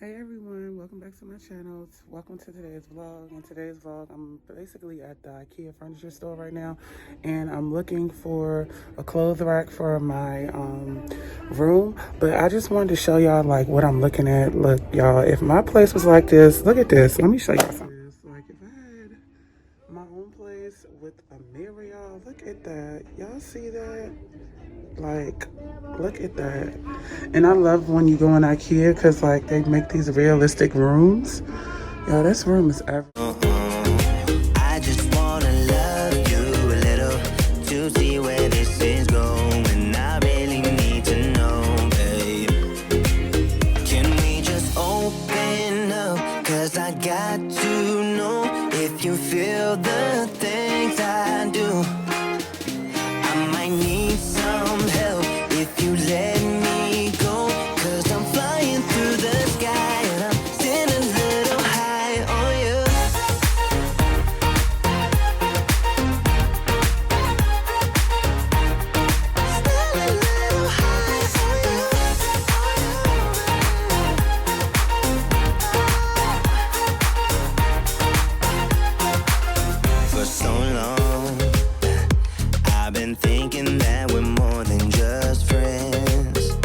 Hey everyone, welcome back to my channel. Welcome to today's vlog. In today's vlog, I'm basically at the IKEA furniture store right now, and I'm looking for a clothes rack for my room. But I just wanted to show y'all like what I'm looking at. Look, y'all, if my place was like this, look at this. Let me show y'all something. Like if I had my own place with a mirror, y'all, look at that. Y'all see that? Like, look at that. And I love when you go in IKEA because like they make these realistic rooms. Yo, this room is everything. I just wanna love you a little to see where this is going. I really need to know, babe. Can we just open up? Cause I got to know if you feel the things I do. I might need some help if you let me go. Cause I'm flying through the sky and I'm sitting a little high on you. Still a little high on you. For so long I've been thinking that we're more than just friends.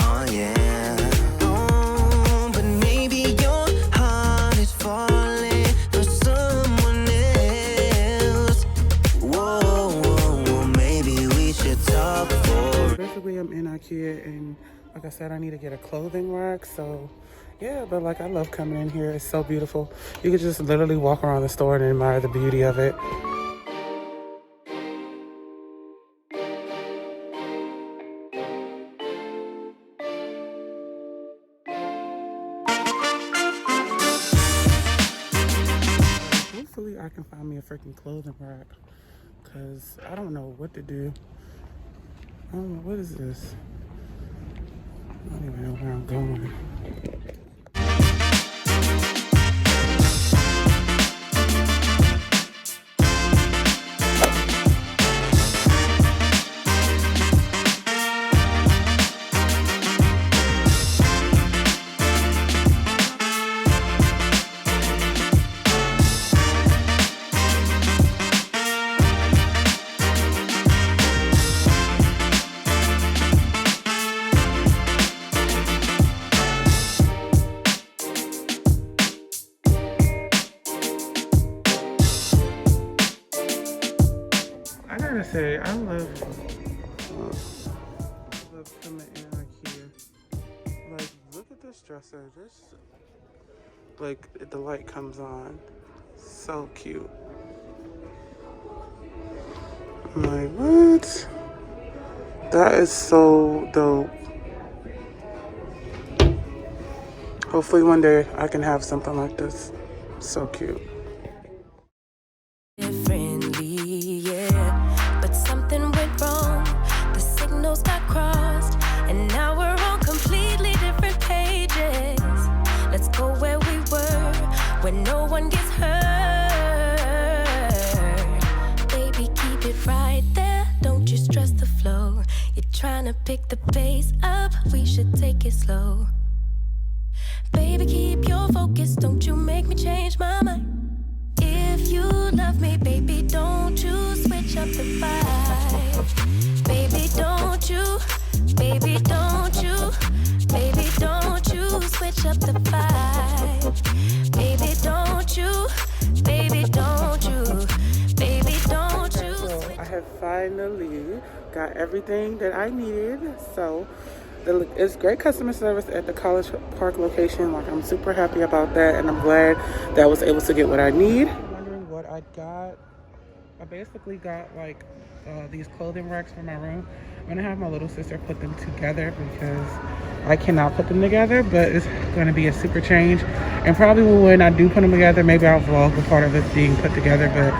Oh yeah. Oh, but maybe your heart is falling for someone else. Whoa, whoa, whoa, maybe we should talk for. Basically, I'm in IKEA and like I said, I need to get a clothing rack. So yeah, but like I love coming in here. It's so beautiful. You could just literally walk around the store and admire the beauty of it. Hopefully I can find me a freaking clothing rack because I don't know what to do. I don't know, what is this? I don't even know where I'm going. I gotta say, I love coming in IKEA. Like, look at this dresser. This, like, the light comes on. So cute. I'm like, what? That is so dope. Hopefully one day I can have something like this. So cute. Friendly, yeah, but something went wrong. The signals got crossed, and now we're on completely different pages. Let's go where we were, where no one gets hurt. Baby, keep it right there. Don't you stress the flow. You're trying to pick the pace up. We should take it slow. Baby, keep your focus. Don't you make me change my mind. If you love me, baby, don't you switch up the vibe. Baby, don't you, baby, don't you, baby, don't you switch up the vibe. Baby, don't you, baby, don't you, baby, don't you. So I have finally got everything that I needed. So it's great customer service at the College Park location. Like, I'm super happy about that, and I'm glad that I was able to get what I need. Wondering what I got. I basically got like these clothing racks for my room. I'm gonna have my little sister put them together because I cannot put them together, but it's gonna be a super change. And probably when I do put them together, maybe I'll vlog the part of it being put together. But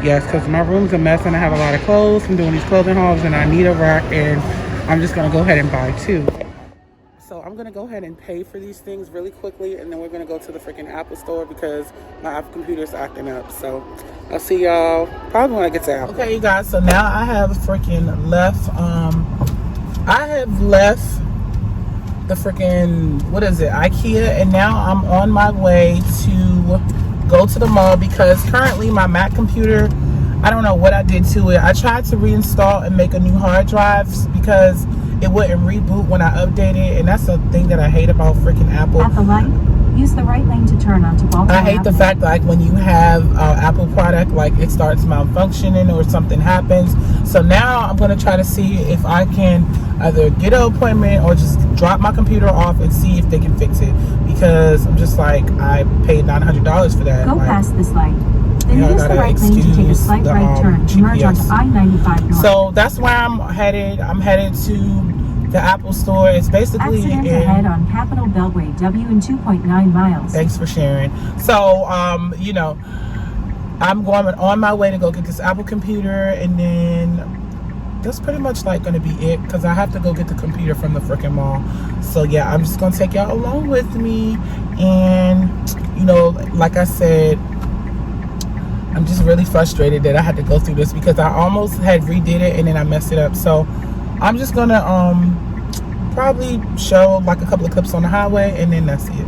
yes, because my room's a mess and I have a lot of clothes from doing these clothing hauls, and I need a rack, and I'm just gonna go ahead and buy two. So I'm gonna go ahead and pay for these things really quickly, and then we're gonna go to the freaking Apple store because my Apple computer's acting up. So I'll see y'all probably when I get to Apple. Okay, you guys, so now I have freaking left the freaking, what is it, IKEA, and now I'm on my way to go to the mall because currently my Mac computer, I don't know what I did to it. I tried to reinstall and make a new hard drive because it wouldn't reboot when I updated, and that's the thing that I hate about freaking Apple. At the light, use the right lane to turn onto Baltimore I hate the fact that, like, when you have Apple product, like, it starts malfunctioning or something happens. So now I'm going to try to see if I can either get an appointment or just drop my computer off and see if they can fix it, because I'm just like, I paid $900 for that. Go like, past this light. Then I use the gotta right lane to take a excuse slight the, right turn to merge onto GPS. I-95 North. So that's where I'm headed. I'm headed to the Apple store. It's basically Accident in... ahead on Capitol Beltway W in 2.9 miles. Thanks for sharing. So, you know, I'm going on my way to go get this Apple computer, and then that's pretty much like going to be it, because I have to go get the computer from the freaking mall. So yeah, I'm just going to take y'all along with me. And, you know, like I said, I'm just really frustrated that I had to go through this because I almost had redid it and then I messed it up. So I'm just gonna probably show like a couple of clips on the highway, and then that's it.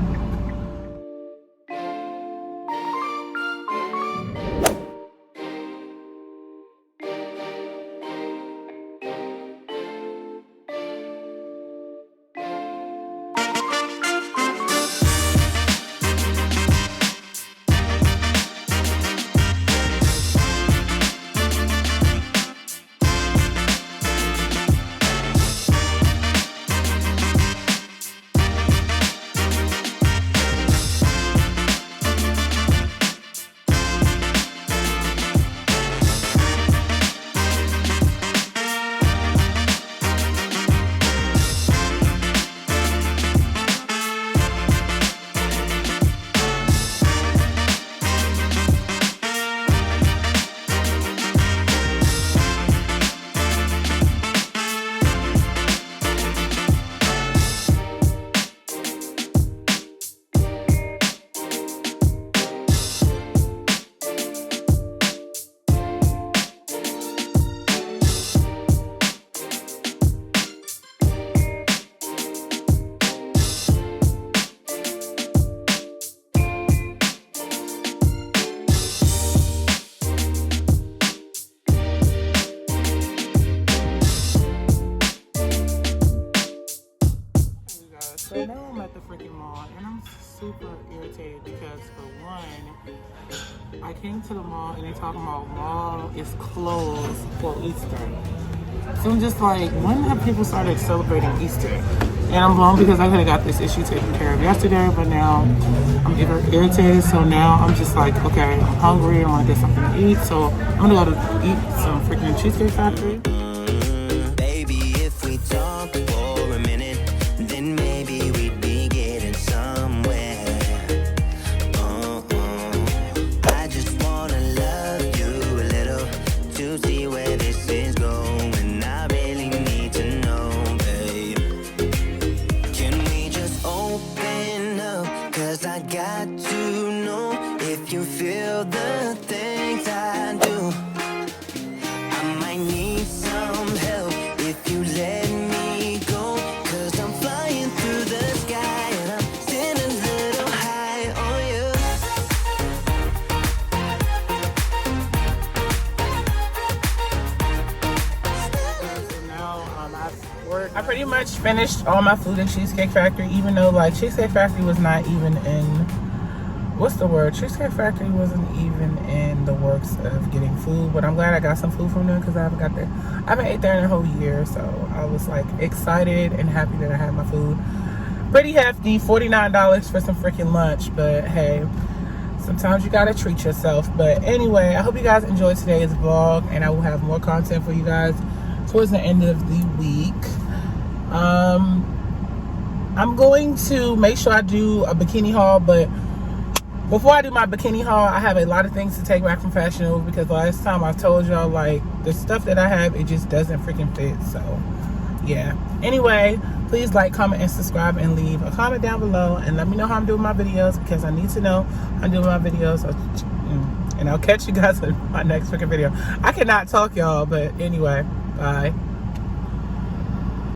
So now I'm at the freaking mall, and I'm super irritated because, for one, I came to the mall and they talking about mall is closed for Easter. So I'm just like, when have people started celebrating Easter? And I'm blown because I could have got this issue taken care of yesterday, but now I'm irritated. So now I'm just like, okay, I'm hungry, I want to get something to eat. So I'm gonna go to eat some freaking Cheesecake Factory. Baby, if we talk for a minute, then maybe we'd be getting somewhere. I just wanna love you a little to see where this is going. I really need to know, babe. Can we just open up? 'Cause I got to know if you feel the things I do. I might need some help if you let me go, 'cause I'm flying through the sky and I'm sitting a little high on you. So now I pretty much finished all my food at Cheesecake Factory, even though like Cheesecake Factory was not even in, what's the word? Cheesecake Factory wasn't even in the works of getting food, but I'm glad I got some food from them because I haven't ate there in a whole year. So I was like excited and happy that I had my food. Pretty hefty, $49 for some freaking lunch, but hey, sometimes you gotta treat yourself. But anyway, I hope you guys enjoyed today's vlog, and I will have more content for you guys towards the end of the week. I'm going to make sure I do a bikini haul, but before I do my bikini haul, I have a lot of things to take back from Fashion Nova because last time I told y'all, like, the stuff that I have, it just doesn't freaking fit. So yeah, anyway, please like, comment, and subscribe, and leave a comment down below and let me know how I'm doing my videos, because I need to know how I'm doing my videos. And I'll catch you guys in my next freaking video. I cannot talk, y'all, but anyway, bye.